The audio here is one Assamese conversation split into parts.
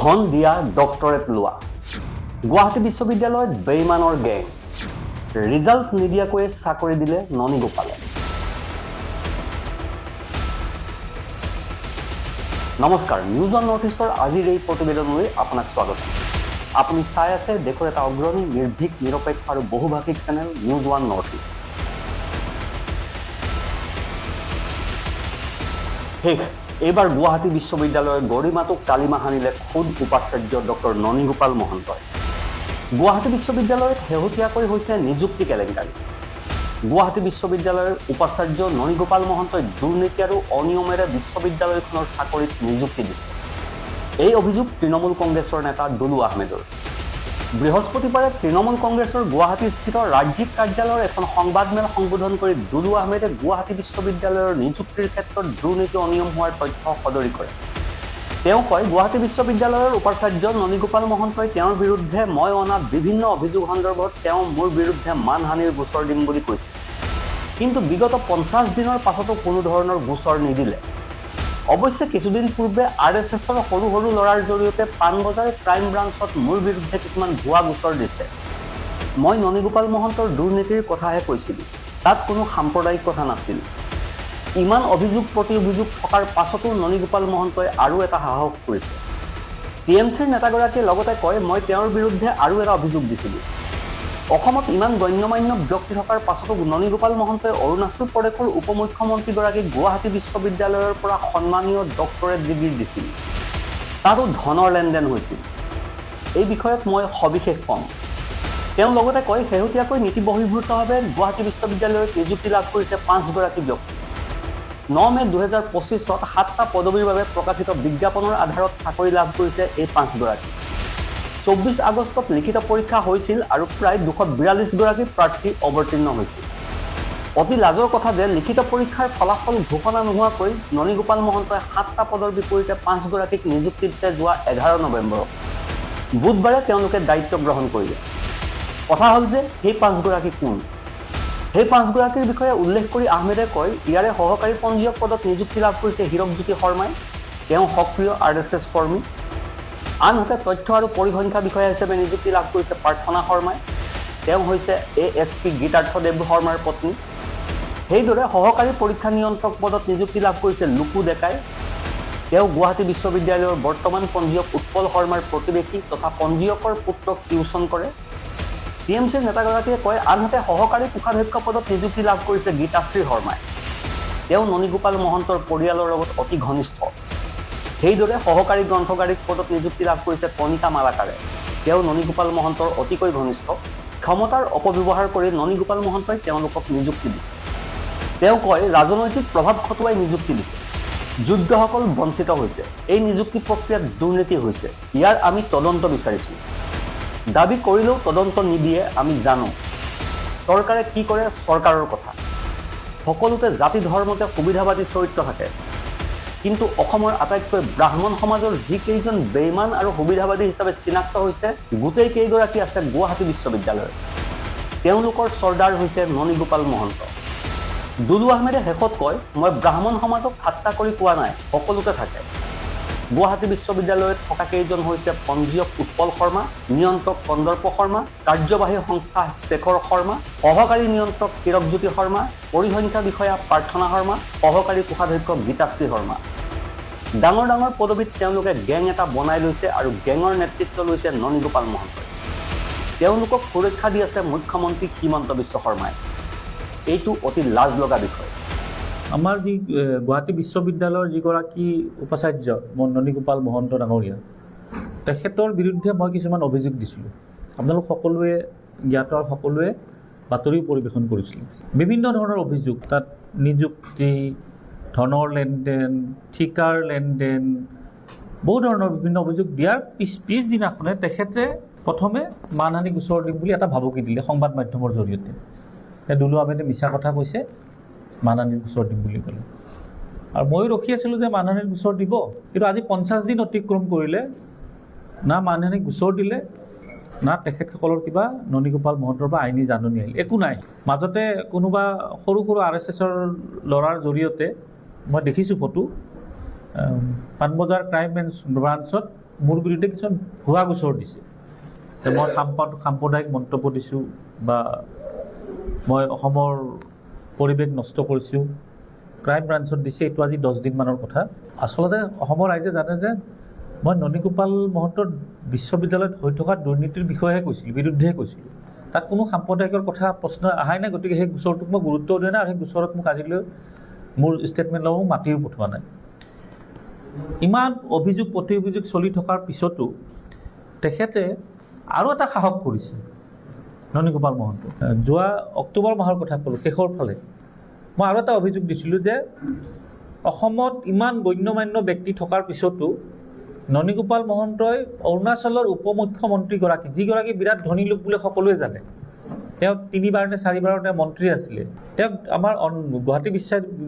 ধন দিয়া ডক্টৰেট লোৱা গুৱাহাটী বিশ্ববিদ্যালয়ত বেইমানৰ গেং ৰিজাল্ট নিদিয়াকৈ চাকৰি দিলে ননী গোপালে নমস্কাৰ নিউজ অন নৰ্থ ইষ্টৰ আজিৰ এই প্ৰতিবেদনলৈ আপোনাক স্বাগতম আপুনি চাই আছে দেশৰ এটা অগ্ৰণী নিৰ্ভীক নিৰপেক্ষ আৰু বহুভাষিক channel news one north east এইবাৰ গুৱাহাটী বিশ্ববিদ্যালয়ৰ গৰিমাটোক কালিমা সানিলে খুদ উপাচাৰ্য ডক্টৰ ননী গোপাল মহন্তই গুৱাহাটী বিশ্ববিদ্যালয়ত শেহতীয়াকৈ হৈছে নিযুক্তি কেলেংকাৰী গুৱাহাটী বিশ্ববিদ্যালয়ৰ উপাচাৰ্য ননী গোপাল মহন্তই দুৰ্নীতি আৰু অনিয়মেৰে বিশ্ববিদ্যালয়খনৰ চাকৰিত নিযুক্তি দিছে এই অভিযোগ তৃণমূল কংগ্ৰেছৰ নেতা দুলু আহমেদৰ বৃহস্পতিবাৰে তৃণমূল কংগ্ৰেছৰ গুৱাহাটীস্থিত ৰাজ্যিক কাৰ্যালয়ৰ এখন সংবাদমেল সম্বোধন কৰি দুলু আহমেদে গুৱাহাটী বিশ্ববিদ্যালয়ৰ নিযুক্তিৰ ক্ষেত্ৰত দুৰ্নীতি অনিয়ম হোৱাৰ তথ্য সদৰি কৰে তেওঁ কয় গুৱাহাটী বিশ্ববিদ্যালয়ৰ উপাচাৰ্য ননী গোপাল মহন্তই তেওঁৰ বিৰুদ্ধে মই অনা বিভিন্ন অভিযোগ সন্দৰ্ভত তেওঁ মোৰ বিৰুদ্ধে মানহানিৰ গোচৰ দিম বুলি কৈছে কিন্তু বিগত 50 দিনৰ পাছতো কোনো ধৰণৰ গোচৰ নিদিলে অৱশ্যে কিছুদিন পূৰ্বে আৰএছএছৰ সৰু সৰু লৰাৰ জৰিয়তে পানবজাৰ ক্ৰাইম ব্ৰাঞ্চত মোৰ বিৰুদ্ধে কিছুমান ভুৱা গোচৰ দিছে মই ননী গোপাল মহন্তৰ দুৰ্নীতিৰ কথাহে কৈছিলোঁ তাত কোনো সাম্প্ৰদায়িক কথা নাছিল ইমান অভিযোগ প্ৰতি অভিযোগ থকাৰ পাছতো ননী গোপাল মহন্তই আৰু এটা সাহস কৰিছে টিএমচিৰ নেতাগৰাকীয়ে লগতে কয় মই তেওঁৰ বিৰুদ্ধে আৰু এটা অভিযোগ দিছিলোঁ অসমত ইমান গণ্যমান্য ব্যক্তি থকাৰ পাছতো ননী গোপাল মহন্তই অৰুণাচল প্ৰদেশৰ উপ মুখ্যমন্ত্ৰীগৰাকীক গুৱাহাটী বিশ্ববিদ্যালয়ৰ পৰা সন্মানীয় ডক্টৰেট ডিগ্ৰী দিছিল তাতো ধনৰ লেনদেন হৈছিল এই বিষয়ত মই সবিশেষ কম তেওঁ লগতে কয় শেহতীয়াকৈ নীতি বহিৰ্ভূতভাৱে গুৱাহাটী বিশ্ববিদ্যালয়ত নিযুক্তি লাভ কৰিছে 5 গৰাকী ব্যক্তি 9 মে 2025ত 7টা পদবীৰ বাবে প্ৰকাশিত বিজ্ঞাপনৰ আধাৰত চাকৰি লাভ কৰিছে এই 5 গৰাকী 24 আগষ্টত লিখিত পৰীক্ষা হৈছিল আৰু প্ৰায় 242 গৰাকী প্ৰাৰ্থী অৱতীৰ্ণ হৈছিল অতি লাজৰ কথা যে লিখিত পৰীক্ষাৰ ফলাফল ঘোষণা নোহোৱাকৈ ননী গোপাল মহন্তই 7টা পদৰ বিপৰীতে 5 গৰাকীক নিযুক্তি দিছে যোৱা 11 নৱেম্বৰত বুধবাৰে তেওঁলোকে দায়িত্ব গ্ৰহণ কৰিলে কথা হ'ল যে সেই 5 গৰাকী কোন সেই 5 গৰাকীৰ বিষয়ে উল্লেখ কৰি আহমেদে কয় ইয়াৰে সহকাৰী পঞ্জীয়ক পদত নিযুক্তি লাভ কৰিছে হীৰকজ্যোতি শৰ্মাই তেওঁ সক্ৰিয় আৰএছএছ কৰ্মী আনহাতে তথ্য আৰু পৰিসংখ্যা বিষয়া হিচাপে নিযুক্তি লাভ কৰিছে প্ৰাৰ্থনা শৰ্মাই তেওঁ হৈছে এএছপি গীতাৰ্থদেৱ শৰ্মাৰ পত্নী সেইদৰে সহকাৰী পৰীক্ষা নিয়ন্ত্ৰক পদত নিযুক্তি লাভ কৰিছে লুকু ডেকাই তেওঁ গুৱাহাটী বিশ্ববিদ্যালয়ৰ বৰ্তমান পঞ্জীয়ক উৎপল শৰ্মাৰ প্ৰতিবেশী তথা পঞ্জীয়কৰ পুত্ৰক টিউচন কৰে টিএমচিৰ নেতাগৰাকীয়ে কয় আনহাতে সহকাৰী কোষাধ্যক্ষ পদত নিযুক্তি লাভ কৰিছে গীতাশ্ৰী শৰ্মাই তেওঁ ননী গোপাল মহন্তৰ পৰিয়ালৰ লগত অতি ঘনিষ্ঠ সেইদৰে সহকাৰী গ্ৰন্থকাৰী পদত নিযুক্তি লাভ কৰিছে কণিকা মালাকাৰে তেওঁ ননী গোপাল মহন্তৰ অতিকৈ ঘনিষ্ঠ ক্ষমতাৰ অপব্যৱহাৰ কৰি ননী গোপাল মহন্তই তেওঁলোকক নিযুক্তি দিছে তেওঁ কয় ৰাজনৈতিক প্ৰভাৱ খটুৱাই নিযুক্তি দিছে যোগ্যসকল বঞ্চিত হৈছে এই নিযুক্তি প্ৰক্ৰিয়াত দুৰ্নীতি হৈছে ইয়াৰ আমি তদন্ত বিচাৰিছোঁ দাবী কৰিলেও তদন্ত নিদিয়ে আমি জানো চৰকাৰে কি কৰে চৰকাৰৰ কথা সকলোতে জাতি ধৰ্মতে সুবিধাবাদী চৰিত্ৰ থাকে কিন্তু অসমৰ আটাইতকৈ ব্ৰাহ্মণ সমাজৰ যিকেইজন বেইমান আৰু সুবিধাবাদী হিচাপে চিনাক্ত হৈছে গোটেই কেইগৰাকী আছে গুৱাহাটী বিশ্ববিদ্যালয়ত তেওঁলোকৰ চৰ্দাৰ হৈছে ননী গোপাল মহন্ত দুলু আহমেদে শেষত কয় মই ব্ৰাহ্মণ সমাজক ঠাট্টা কৰি কোৱা নাই সকলোতে থাকে গুৱাহাটী বিশ্ববিদ্যালয়ত থকা কেইজন হৈছে পঞ্জীয়ক উৎপল শৰ্মা নিয়ন্ত্ৰক কন্দৰ্প শৰ্মা কাৰ্যবাহী সংস্থা শেখৰ শৰ্মা সহকাৰী নিয়ন্ত্ৰক হীৰকজ্যোতি শৰ্মা পৰিসংখ্যা বিষয়া প্ৰাৰ্থনা শৰ্মা সহকাৰী কোষাধ্যক্ষ গীতাশ্ৰী শৰ্মা ডাঙৰ ডাঙৰ পদবীত তেওঁলোকে গেং এটা বনাই লৈছে আৰু গেঙৰ নেতৃত্ব লৈছে ননী গোপাল মহন্তই তেওঁলোকক সুৰক্ষা দি আছে মুখ্যমন্ত্ৰী হিমন্ত বিশ্ব শৰ্মাই এইটো অতি লাজ লগা বিষয় আমাৰ যি গুৱাহাটী বিশ্ববিদ্যালয়ৰ যিগৰাকী উপাচাৰ্য ননী গোপাল মহন্ত ডাঙৰীয়া তেখেতৰ বিৰুদ্ধে মই কিছুমান অভিযোগ দিছিলোঁ আপোনালোক সকলোৱে জ্ঞাত সকলোৱে বাতৰিও পৰিৱেশন কৰিছিলোঁ বিভিন্ন ধৰণৰ অভিযোগ তাত নিযুক্তি ধনৰ লেনদেন ঠিকাৰ লেনদেন বহু ধৰণৰ বিভিন্ন অভিযোগ দিয়াৰ পিছদিনাখনে তেখেতে প্ৰথমে মানহানি গোচৰ দিম বুলি এটা ভাবুকি দিলে সংবাদ মাধ্যমৰ জৰিয়তে দুলু আহমেদে মিছা কথা কৈছে মানহানিৰ গোচৰ দিম বুলি ক'লে আৰু ময়ো ৰখি আছিলোঁ যে মানহানিৰ গোচৰ দিব কিন্তু আজি 50 দিন অতিক্ৰম কৰিলে না মানহানিৰ গোচৰ দিলে না তেখেতসকলৰ কিবা ননী গোপাল মহন্তৰ পৰা আইনী জাননী আহিল একো নাই মাজতে কোনোবা সৰু সৰু আৰএছএছৰ ল'ৰাৰ জৰিয়তে মই দেখিছোঁ ফটো পানবজাৰ ক্ৰাইম ব্ৰাঞ্চত মোৰ বিৰুদ্ধে কিছুমান ভুৱা গোচৰ দিছে যে মই সাম্প্ৰদায়িক মন্তব্য দিছোঁ বা মই অসমৰ পৰিৱেশ নষ্ট কৰিছোঁ, ক্ৰাইম ব্ৰাঞ্চত দিছে। এইটো আজি 10 দিনমানৰ কথা। আচলতে অসমৰ ৰাইজে জানে যে মই ননীগোপাল মহন্তৰ বিশ্ববিদ্যালয়ত হৈ থকা দুৰ্নীতিৰ বিষয়েহে কৈছিলোঁ, বিৰুদ্ধেহে কৈছিলোঁ। তাত কোনো সাম্প্ৰদায়িকৰ কথা প্ৰশ্ন অহাই নাই। গতিকে সেই গোচৰটোক মই গুৰুত্বও দিয়া নাই আৰু সেই গোচৰত মোক আজিলৈ মোৰ ষ্টেটমেণ্ট ল'ব মাতিও পঠোৱা নাই। ইমান অভিযোগ প্ৰতি অভিযোগ চলি থকাৰ পিছতো তেখেতে আৰু এটা সাহস কৰিছে ননীগোপাল মহন্ত। যোৱা অক্টোবৰ মাহৰ কথা ক'লোঁ, শেষৰ ফালে মই আৰু এটা অভিযোগ দিছিলোঁ যে অসমত ইমান গণ্যমান্য ব্যক্তি থকাৰ পিছতো ননীগোপাল মহন্তই অৰুণাচলৰ উপ মুখ্যমন্ত্ৰীগৰাকী, যিগৰাকী বিৰাট ধনী লোক বুলি সকলোৱে জানে, তেওঁ 3বাৰ নে 4বাৰ তেওঁ মন্ত্ৰী আছিলে, তেওঁক আমাৰ গুৱাহাটী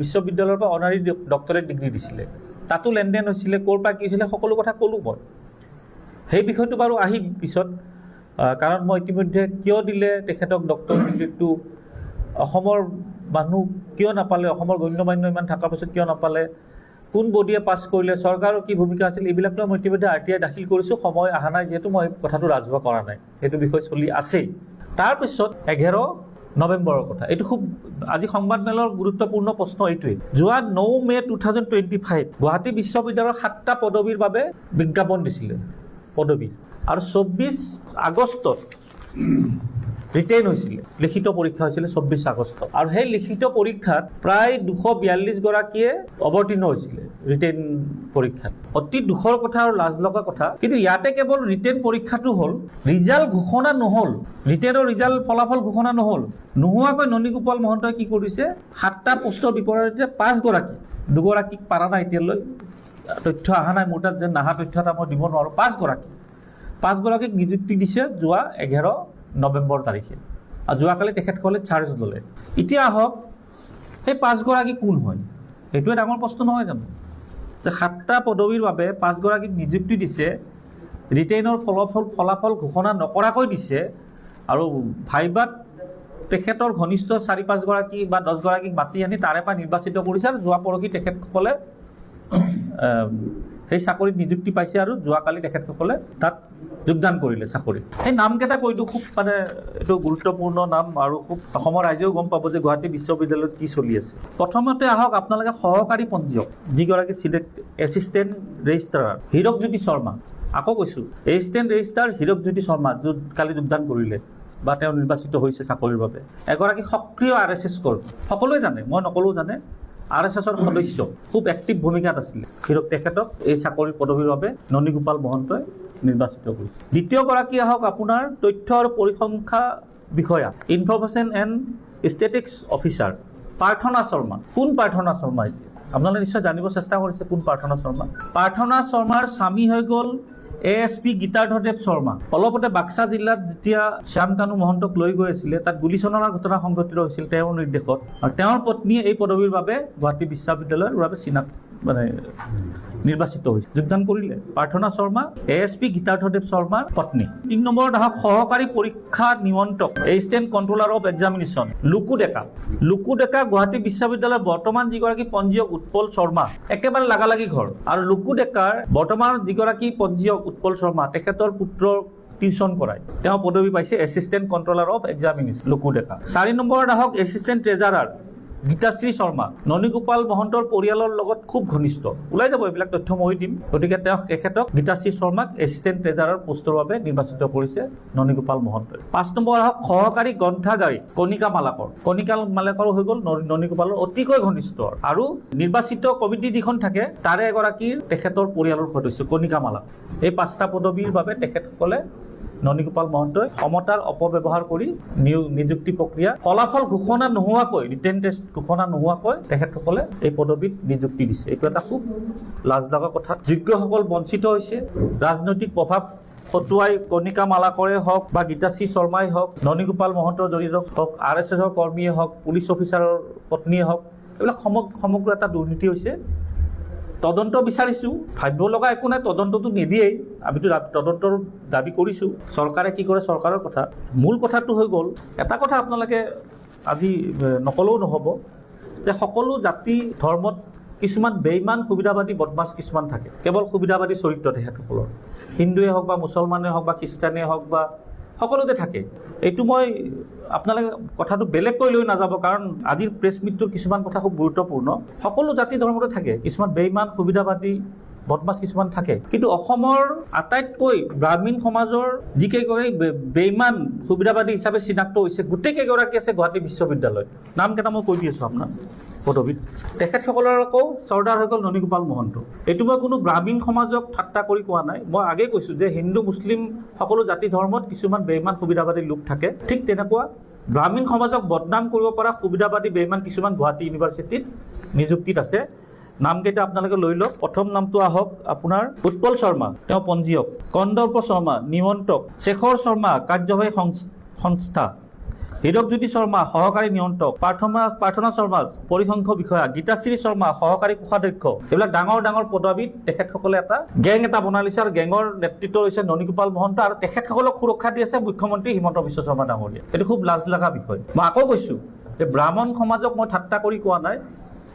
বিশ্ববিদ্যালয়ৰ পৰা অনাৰী ডক্টৰেট ডিগ্ৰী দিছিলে, তাতো লেনদেন হৈছিলে, ক'ৰ পৰা কি হৈছিলে সকলো কথা ক'লোঁ মই। সেই বিষয়টো বাৰু আহিম পিছত, কাৰণ মই ইতিমধ্যে কিয় দিলে তেখেতক ডক্টৰেট ডিগ্ৰীটো, অসমৰ মানুহ কিয় নাপালে, অসমৰ গণ্যমান্য ইমান থকাৰ পিছত কিয় নাপালে, কোন বডিয়ে পাছ কৰিলে, চৰকাৰৰ কি ভূমিকা আছিল, এইবিলাক লৈ মই ইতিমধ্যে RTI দাখিল কৰিছোঁ। সময় অহা নাই যিহেতু মই কথাটো ৰাজহুৱা কৰা নাই, সেইটো বিষয় চলি আছেই। তাৰপিছত 11 নৱেম্বৰৰ কথা, এইটো খুব আজি সংবাদমেলৰ গুৰুত্বপূৰ্ণ প্ৰশ্ন এইটোৱেই। যোৱা 9 মে 2025 গুৱাহাটী বিশ্ববিদ্যালয়ৰ 7টা পদবীৰ বাবে বিজ্ঞাপন দিছিলে পদবী, আৰু 24 আগষ্টত ৰিটেইন হৈছিলে, লিখিত পৰীক্ষা হৈছিলে 24 আগষ্ট, আৰু সেই লিখিত পৰীক্ষাত প্ৰায় 242 গৰাকীয়ে অৱতীৰ্ণ হৈছিলে ৰিটেইন পৰীক্ষাত। অতি দুখৰ কথা আৰু লাজ লগা কথা, কিন্তু ইয়াতে কেৱল ৰিটেইন পৰীক্ষাটো হ'ল, ৰিজাল্ট ঘোষণা নহ'ল, ৰিটেইনৰ ৰিজাল্ট ফলাফল ঘোষণা নহ'ল। নোহোৱাকৈ ননীগোপাল মহন্তই কি কৰিছে, 7টা পোষ্টৰ বিপৰীতে 5 গৰাকী, 2গৰাকীক পাৰা নাই এতিয়ালৈ, তথ্য অহা নাই মোৰ তাত, যে নাহা তথ্য এটা মই দিব নোৱাৰোঁ, 5 গৰাকীক নিযুক্তি দিছে যোৱা 11 নৱেম্বৰ তাৰিখে, আৰু যোৱাকালি তেখেতসকলে চাৰ্জ ল'লে। এতিয়া আহক সেই 5 গৰাকী কোন হয়, সেইটোৱে ডাঙৰ প্ৰশ্ন নহয় জানো, যে 7টা পদবীৰ বাবে 5 গৰাকীক নিযুক্তি দিছে, ৰিটেইনৰ ফলাফল ঘোষণা নকৰাকৈ দিছে, আৰু ভাইবাত তেখেতৰ ঘনিষ্ঠ 4-5 গৰাকী বা 10 গৰাকীক মাতি আনি তাৰে পৰা নিৰ্বাচিত কৰিছে, আৰু যোৱা পৰহি তেখেতসকলে সেই চাকৰিত নিযুক্তি পাইছে, আৰু যোৱাকালি তেখেতসকলে তাত যোগদান কৰিলে চাকৰিত। সেই নামকেইটা কৈ দিওঁ, খুব মানে এইটো গুৰুত্বপূৰ্ণ নাম, আৰু খুব অসমৰ ৰাইজেও গম পাব যে গুৱাহাটী বিশ্ববিদ্যালয়ত কি চলি আছে। প্ৰথমতে আহক আপোনালোকে সহকাৰী পঞ্জীয়ক, যিগৰাকী এছিষ্টেণ্ট ৰেজিষ্ট্ৰাৰ হীৰকজ্যোতি শৰ্মা। আকৌ কৈছোঁ, এছিষ্টেণ্ট ৰেজিষ্ট্ৰাৰ হীৰকজ্যোতি শৰ্মা, য'ত কালি যোগদান কৰিলে বা তেওঁ নিৰ্বাচিত হৈছে চাকৰিৰ বাবে। এগৰাকী সক্ৰিয় RSS কৰ্মী, সকলোৱে জানে, মই নকলেও জানে, RSSৰ সদস্য, খুব এক্টিভ ভূমিকাত আছিলে। তেখেতক এই চাকৰি পদবীৰ বাবে ননীগোপাল মহন্তই নিৰ্বাচিত কৰিছে। দ্বিতীয়গৰাকী আহক আপোনাৰ তথ্য আৰু পৰিসংখ্যা বিষয়া, ইনফৰমেশ্যন এণ্ড ষ্টেটিক্স অফিচাৰ, প্ৰাৰ্থনা শৰ্মা। কোন প্ৰাৰ্থনা শৰ্মা? এতিয়া আপোনালোকে নিশ্চয় জানিব চেষ্টা কৰিছে কোন প্ৰাৰ্থনা শৰ্মা। প্ৰাৰ্থনা শৰ্মাৰ স্বামী হৈ গ'ল ASP গীতাৰ্থদেৱ শৰ্মা। অলপতে বাক্সা জিলাত যেতিয়া শ্যামকানু মহন্তক লৈ গৈ আছিলে, তাত গুলীচালনাৰ ঘটনা সংঘটিত হৈছিল তেওঁৰ নিৰ্দেশত, আৰু তেওঁৰ পত্নীয়ে এই পদবীৰ বাবে গুৱাহাটী বিশ্ববিদ্যালয়ৰ বাবে নিৰ্বাচিত হৈছিল, যোগদান কৰিলে। প্ৰাৰ্থনা শৰ্মা ASP গীতাৰ্থদেৱ শৰ্মাৰ পত্নী। 3 নম্বৰত আহক সহকাৰী পৰীক্ষা নিয়ন্ত্ৰক, এছিষ্টেণ্ট কণ্ট্ৰলাৰ অফ এক্সামিনেশ্যন, লুকু ডেকা। লুকু ডেকা গুৱাহাটী বিশ্ববিদ্যালয়ৰ বৰ্তমান যিগৰাকী পঞ্জীয়ক উৎপল শৰ্মা, একেবাৰে লাগালাগি ঘৰ, আৰু লুকু ডেকাৰ বৰ্তমান যিগৰাকী পঞ্জীয়ক উৎপল শৰ্মা, তেখেতৰ পুত্ৰৰ টিউচন কৰাই, তেওঁ পদবী পাইছে এছিষ্টেণ্ট কণ্ট্ৰলাৰ অফ এক্সামিনেশ্যন, লুকু ডেকা। 4 নম্বৰত আহক এছিষ্টেণ্ট ট্ৰেজাৰাৰ গীতাশ্ৰী শৰ্মা। ননীগোপাল মহন্তৰ পৰিয়ালৰ লগত খুব ঘনিষ্ঠ, ওলাই যাব এইবিলাক তথ্য মই দিম, গতিকে তেখেতক গীতাশ্ৰী শৰ্মাক এছিষ্টেণ্ট ট্ৰেজাৰাৰ পোষ্টৰ বাবে নিৰ্বাচিত কৰিছে ননীগোপাল মহন্তই। 5 নম্বৰ আহক সহকাৰী গ্ৰন্থাগাৰী কণিকা মালাকৰ। কণিকা মালাকৰ হৈ গ'ল ননীগোপালৰ অতিকৈ ঘনিষ্ঠ, আৰু নিৰ্বাচিত কমিটি যিখন থাকে তাৰে এগৰাকীৰ তেখেতৰ পৰিয়ালৰ সদস্য কণিকা মালাক। এই 5টা পদবীৰ বাবে তেখেতসকলে ননীগোপাল মহন্তই সমতাৰ অপব্যৱহাৰ কৰি নিযুক্তি প্ৰক্ৰিয়া ফলাফল ঘোষণা নোহোৱাকৈ, ৰিটেন টেষ্ট ঘোষণা নোহোৱাকৈ তেখেতসকলে এই পদবীত নিযুক্তি দিছে। এইটো এটা খুব লাজ লগা কথা। যোগ্যসকল বঞ্চিত হৈছে। ৰাজনৈতিক প্ৰভাৱ খটুৱাই কণিকা মালাকৰে হওক বা গীতাশ্ৰী শৰ্মাই হওক, ননীগোপাল মহন্তৰ জড়িত হওক, RSSৰ কৰ্মীয়ে হওক, পুলিচ অফিচাৰৰ পত্নীয়ে হওক, এইবিলাক সমগ্ৰ এটা দুৰ্নীতি হৈছে। তদন্ত বিচাৰিছোঁ, ভাবিব লগা একো নাই, তদন্তটো নিদিয়েই, আমিতো তদন্তৰ দাবী কৰিছোঁ। চৰকাৰে কি কৰে চৰকাৰৰ কথা। মূল কথাটো হৈ গ'ল, এটা কথা আপোনালোকে আজি নকলেও নহ'ব, যে সকলো জাতি ধৰ্মত কিছুমান বেইমান সুবিধাবাদী বদমাছ কিছুমান থাকে, কেৱল সুবিধাবাদী চৰিত্ৰ তেখেতসকলৰ। হিন্দুৱে হওক বা মুছলমানে হওক বা খ্ৰীষ্টানে হওক বা সকলোতে থাকে। এইটো মই আপোনালোকে কথাটো বেলেগকৈ লৈ নাযাব, কাৰণ আজিৰ প্ৰেছ মিটটোৰ কিছুমান কথা খুব গুৰুত্বপূৰ্ণ। সকলো জাতি ধৰ্মতে থাকে কিছুমান বেইমান সুবিধাবাদী বদমাছ কিছুমান থাকে, কিন্তু অসমৰ আটাইতকৈ ব্ৰাহ্মীণ সমাজৰ যিকেইগৰাকী বেইমান সুবিধাবাদী হিচাপে চিনাক্ত হৈছে গোটেইকেইগৰাকী আছে গুৱাহাটী বিশ্ববিদ্যালয়ত। নাম কেইটা মই কৈ দি আছোঁ আপোনাক পদবীত। তেখেতসকলৰ আকৌ চৰ্দাৰ হৈ গ'ল ননীগোপাল মহন্ত। এইটো মই কোনো ব্ৰাহ্মীণ সমাজক ঠাট্টা কৰি কোৱা নাই, মই আগেই কৈছোঁ যে হিন্দু মুছলিম সকলো জাতি ধৰ্মত কিছুমান বেইমান সুবিধাবাদী লোক থাকে। ঠিক তেনেকুৱা ব্ৰাহ্মীণ সমাজক বদনাম কৰিব পৰা সুবিধাবাদী বেইমান কিছুমান গুৱাহাটী ইউনিভাৰ্চিটিত নিযুক্তিত আছে। নামকেইটা আপোনালোকে লৈ লওক। প্ৰথম নামটো আহক আপোনাৰ উৎপল শৰ্মা, তেওঁ পঞ্জীয়ক। কন্দৰ্প শৰ্মা নিমন্ত্ৰক। শেখৰ শৰ্মা কাৰ্যবাহী সংস্থা। হীৰকজ্যোতি শৰ্মা সহকাৰী নিয়ন্ত্ৰক। প্ৰাৰ্থনা শৰ্মা পৰিসংখ্য বিষয়া। গীতাশ্ৰী শৰ্মা সহকাৰী কোষাধ্যক্ষ। এইবিলাক ডাঙৰ ডাঙৰ পদবীত তেখেতসকলে এটা গেং এটা বনাই লৈছে, আৰু গেঙৰ নেতৃত্ব হৈছে ননীগোপাল মহন্ত, আৰু তেখেতসকলক সুৰক্ষা দি আছে মুখ্যমন্ত্ৰী হিমন্ত বিশ্ব শৰ্মা ডাঙৰীয়া। এইটো খুব লাজ লগা বিষয়। মই আকৌ কৈছোঁ যে ব্ৰাহ্মণ সমাজক মই ঠাট্টা কৰি কোৱা নাই,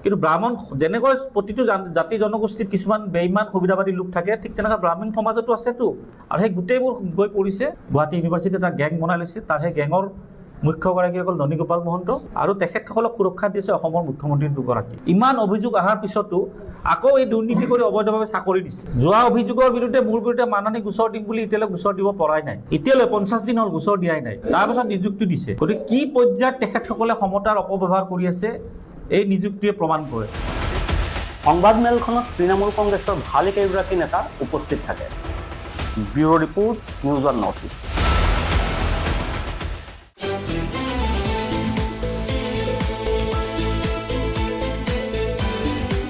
কিন্তু ব্ৰাহ্মণ যেনেকৈ প্ৰতিটো জাতি জনগোষ্ঠীত কিছুমান বেইমান সুবিধাবাদী লোক থাকে, ঠিক তেনেকৈ ব্ৰাহ্মীণ সমাজতো আছেতো। আৰু সেই গোটেইবোৰ গৈ পৰিছে গুৱাহাটী ইউনিভাৰ্চিটিত এটা গেং বনাই লৈছে, তাৰ সেই গেঙৰ মুখ্যগৰাকী হ'ল ননীগোপাল মহন্ত, আৰু তেখেতসকলক সুৰক্ষা দিছে অসমৰ মুখ্যমন্ত্ৰী দুগৰাকী। ইমান অভিযোগ অহাৰ পিছতো আকৌ এই দুৰ্নীতি কৰি অবৈধভাৱে চাকৰি দিছে। যোৱা অভিযোগৰ বিৰুদ্ধে মোৰ বিৰুদ্ধে মানহানি গোচৰ দিম বুলি এতিয়ালৈ গোচৰ দিব পৰাই নাই, এতিয়ালৈ 50 দিন হ'ল গোচৰ দিয়াই নাই, তাৰপাছত নিযুক্তি দিছে। গতিকে কি পৰ্যায়ত তেখেতসকলে ক্ষমতাৰ অপব্যৱহাৰ কৰি আছে এই নিযুক্তিয়ে প্ৰমাণ কৰে। সংবাদমেলখনত তৃণমূল কংগ্ৰেছৰ ভালেকেইগৰাকী নেতা উপস্থিত থাকে। Bureau' report, news 1 north east.